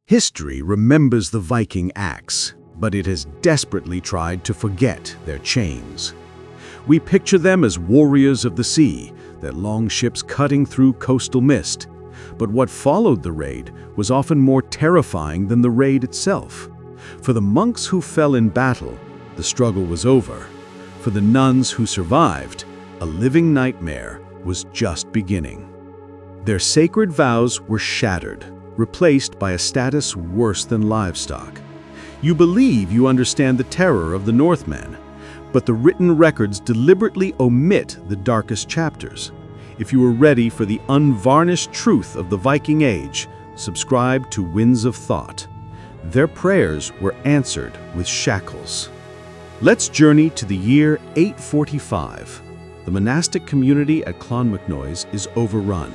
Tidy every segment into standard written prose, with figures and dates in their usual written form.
History remembers the Viking axe, but it has desperately tried to forget their chains. We picture them as warriors of the sea, their long ships cutting through coastal mist. But what followed the raid was often more terrifying than the raid itself. For the monks who fell in battle, the struggle was over. For the nuns who survived, a living nightmare was just beginning. Their sacred vows were shattered, replaced by a status worse than livestock. You believe you understand the terror of the Northmen, but the written records deliberately omit the darkest chapters. If you are ready for the unvarnished truth of the Viking Age, subscribe to Winds of Thought. Their prayers were answered with shackles. Let's journey to the year 845. The monastic community at Clonmacnoise is overrun.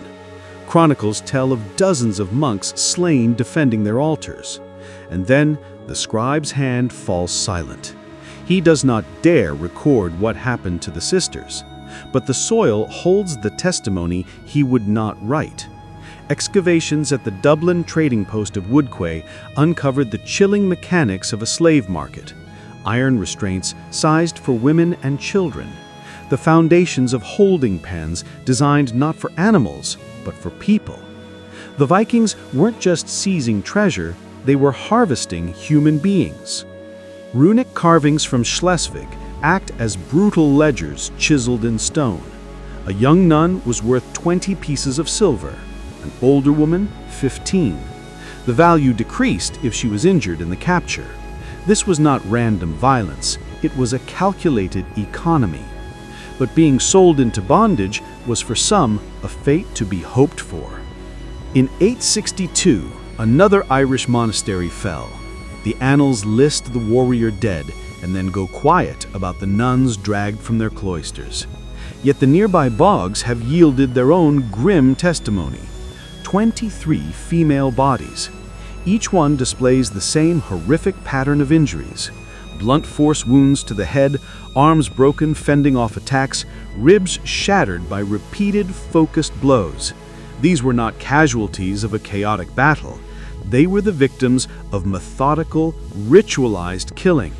Chronicles tell of dozens of monks slain defending their altars. And then the scribe's hand falls silent. He does not dare record what happened to the sisters, but the soil holds the testimony he would not write. Excavations at the Dublin trading post of Woodquay uncovered the chilling mechanics of a slave market. Iron restraints sized for women and children. The foundations of holding pens designed not for animals, but for people. The Vikings weren't just seizing treasure, they were harvesting human beings. Runic carvings from Schleswig act as brutal ledgers chiseled in stone. A young nun was worth 20 pieces of silver, an older woman 15. The value decreased if she was injured in the capture. This was not random violence, it was a calculated economy. But being sold into bondage was for some a fate to be hoped for. In 862, another Irish monastery fell. The annals list the warrior dead and then go quiet about the nuns dragged from their cloisters. Yet the nearby bogs have yielded their own grim testimony. 23 female bodies. Each one displays the same horrific pattern of injuries. Blunt force wounds to the head, arms broken fending off attacks, ribs shattered by repeated focused blows. These were not casualties of a chaotic battle. They were the victims of methodical, ritualized killing.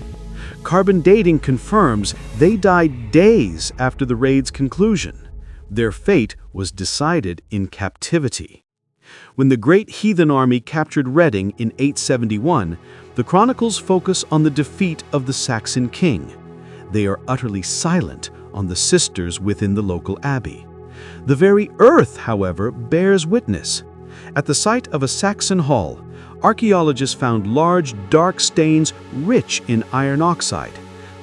Carbon dating confirms they died days after the raid's conclusion. Their fate was decided in captivity. When the great heathen army captured Reading in 871, the chronicles focus on the defeat of the Saxon king. They are utterly silent on the sisters within the local abbey. The very earth, however, bears witness. At the site of a Saxon hall, archaeologists found large, dark stains rich in iron oxide,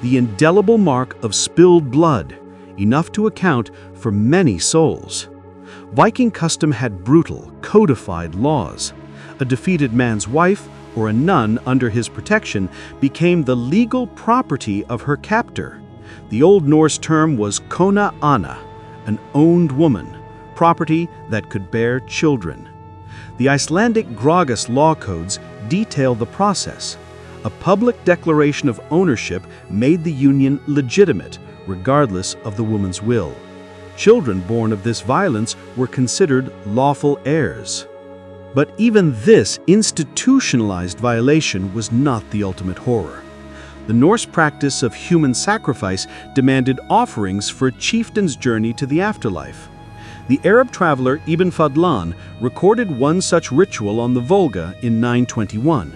the indelible mark of spilled blood, enough to account for many souls. Viking custom had brutal, codified laws. A defeated man's wife or a nun under his protection became the legal property of her captor. The Old Norse term was kona anna, an owned woman, property that could bear children. The Icelandic Grágis law codes detail the process. A public declaration of ownership made the union legitimate, regardless of the woman's will. Children born of this violence were considered lawful heirs. But even this institutionalized violation was not the ultimate horror. The Norse practice of human sacrifice demanded offerings for a chieftain's journey to the afterlife. The Arab traveler Ibn Fadlan recorded one such ritual on the Volga in 921.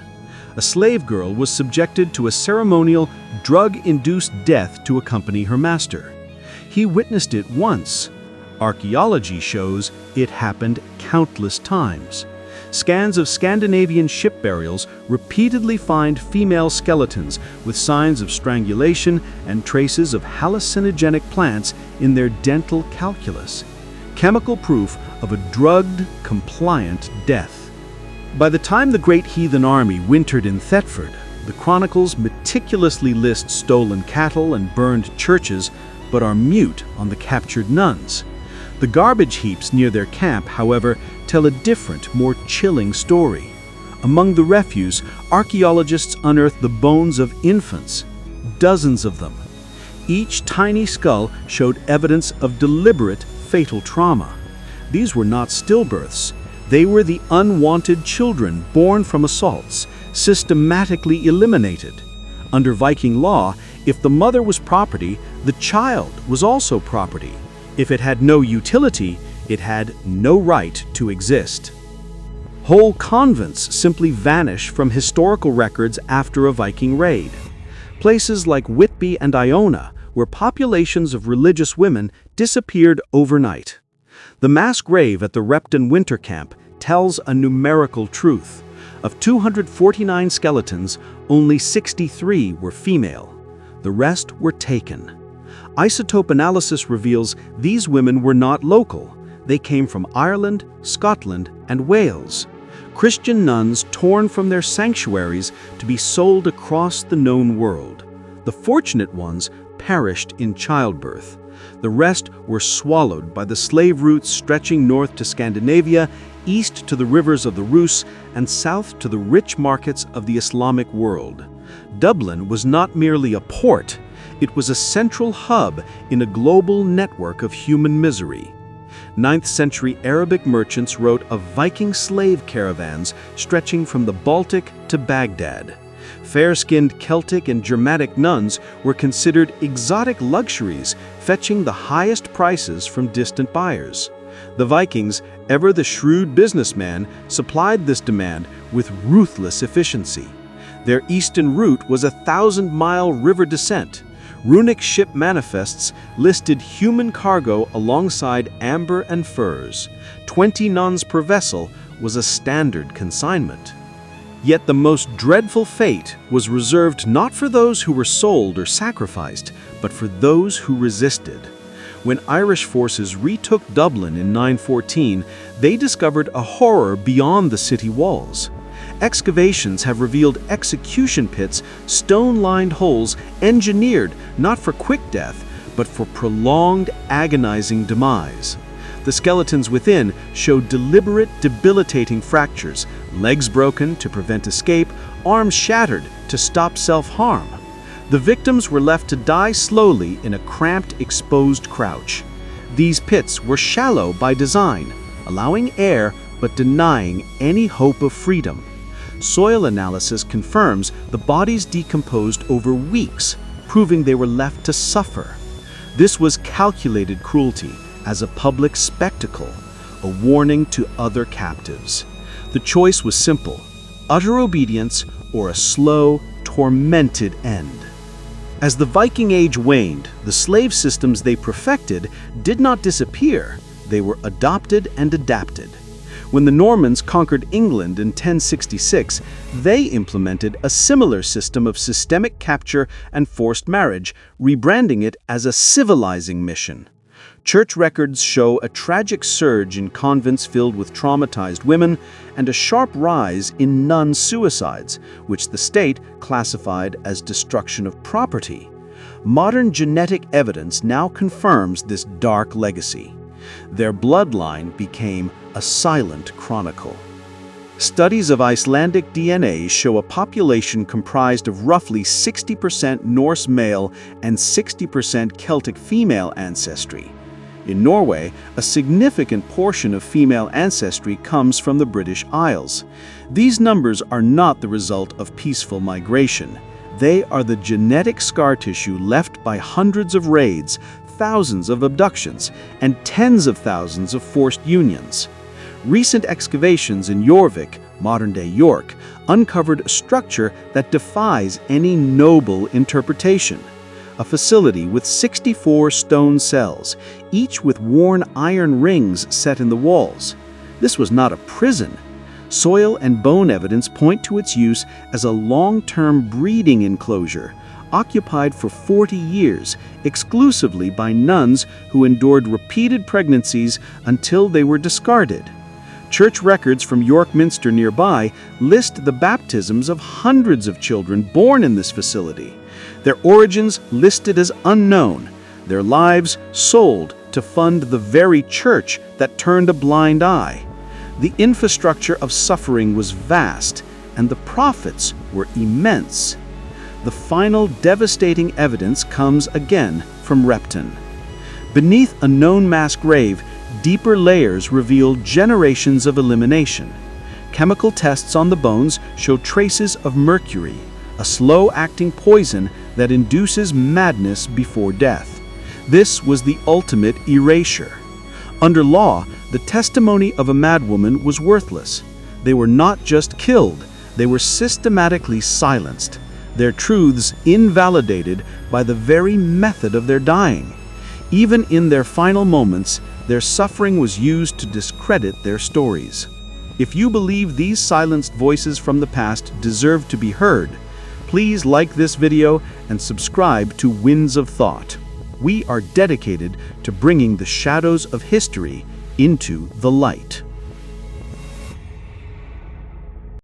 A slave girl was subjected to a ceremonial, drug-induced death to accompany her master. He witnessed it once. Archaeology shows it happened countless times. Scans of Scandinavian ship burials repeatedly find female skeletons with signs of strangulation and traces of hallucinogenic plants in their dental calculus. Chemical proof of a drugged, compliant death. By the time the great heathen army wintered in Thetford, the chronicles meticulously list stolen cattle and burned churches, but are mute on the captured nuns. The garbage heaps near their camp, however, tell a different, more chilling story. Among the refuse, archaeologists unearth the bones of infants, dozens of them. Each tiny skull showed evidence of deliberate, fatal trauma. These were not stillbirths. They were the unwanted children born from assaults, systematically eliminated. Under Viking law, if the mother was property, the child was also property. If it had no utility, it had no right to exist. Whole convents simply vanish from historical records after a Viking raid. Places like Whitby and Iona, where populations of religious women disappeared overnight. The mass grave at the Repton winter camp tells a numerical truth. Of 249 skeletons, only 63 were female. The rest were taken. Isotope analysis reveals these women were not local. They came from Ireland, Scotland, and Wales. Christian nuns torn from their sanctuaries to be sold across the known world. The fortunate ones perished in childbirth. The rest were swallowed by the slave routes stretching north to Scandinavia, east to the rivers of the Rus, and south to the rich markets of the Islamic world. Dublin was not merely a port, it was a central hub in a global network of human misery. 9th century Arabic merchants wrote of Viking slave caravans stretching from the Baltic to Baghdad. Fair-skinned Celtic and Germanic nuns were considered exotic luxuries, fetching the highest prices from distant buyers. The Vikings, ever the shrewd businessman, supplied this demand with ruthless efficiency. Their eastern route was a 1,000-mile river descent. Runic ship manifests listed human cargo alongside amber and furs. 20 nuns per vessel was a standard consignment. Yet the most dreadful fate was reserved not for those who were sold or sacrificed, but for those who resisted. When Irish forces retook Dublin in 914, they discovered a horror beyond the city walls. Excavations have revealed execution pits, stone-lined holes engineered not for quick death, but for prolonged, agonizing demise. The skeletons within showed deliberate, debilitating fractures, legs broken to prevent escape, arms shattered to stop self-harm. The victims were left to die slowly in a cramped, exposed crouch. These pits were shallow by design, allowing air but denying any hope of freedom. Soil analysis confirms the bodies decomposed over weeks, proving they were left to suffer. This was calculated cruelty as a public spectacle, a warning to other captives. The choice was simple: utter obedience or a slow, tormented end. As the Viking Age waned, the slave systems they perfected did not disappear, they were adopted and adapted. When the Normans conquered England in 1066, they implemented a similar system of systemic capture and forced marriage, rebranding it as a civilizing mission. Church records show a tragic surge in convents filled with traumatized women and a sharp rise in nun suicides, which the state classified as destruction of property. Modern genetic evidence now confirms this dark legacy. Their bloodline became a silent chronicle. Studies of Icelandic DNA show a population comprised of roughly 60% Norse male and 60% Celtic female ancestry. In Norway, a significant portion of female ancestry comes from the British Isles. These numbers are not the result of peaceful migration. They are the genetic scar tissue left by hundreds of raids, thousands of abductions, and tens of thousands of forced unions. Recent excavations in Jorvik, modern-day York, uncovered a structure that defies any noble interpretation. A facility with 64 stone cells, each with worn iron rings set in the walls. This was not a prison. Soil and bone evidence point to its use as a long-term breeding enclosure, occupied for 40 years, exclusively by nuns who endured repeated pregnancies until they were discarded. Church records from York Minster nearby list the baptisms of hundreds of children born in this facility. Their origins listed as unknown, their lives sold to fund the very church that turned a blind eye. The infrastructure of suffering was vast, and the profits were immense. The final devastating evidence comes again from Repton. Beneath a known mass grave, deeper layers reveal generations of elimination. Chemical tests on the bones show traces of mercury, a slow-acting poison that induces madness before death. This was the ultimate erasure. Under law, the testimony of a madwoman was worthless. They were not just killed, they were systematically silenced, their truths invalidated by the very method of their dying. Even in their final moments, their suffering was used to discredit their stories. If you believe these silenced voices from the past deserve to be heard, please like this video and subscribe to Winds of Thought. We are dedicated to bringing the shadows of history into the light.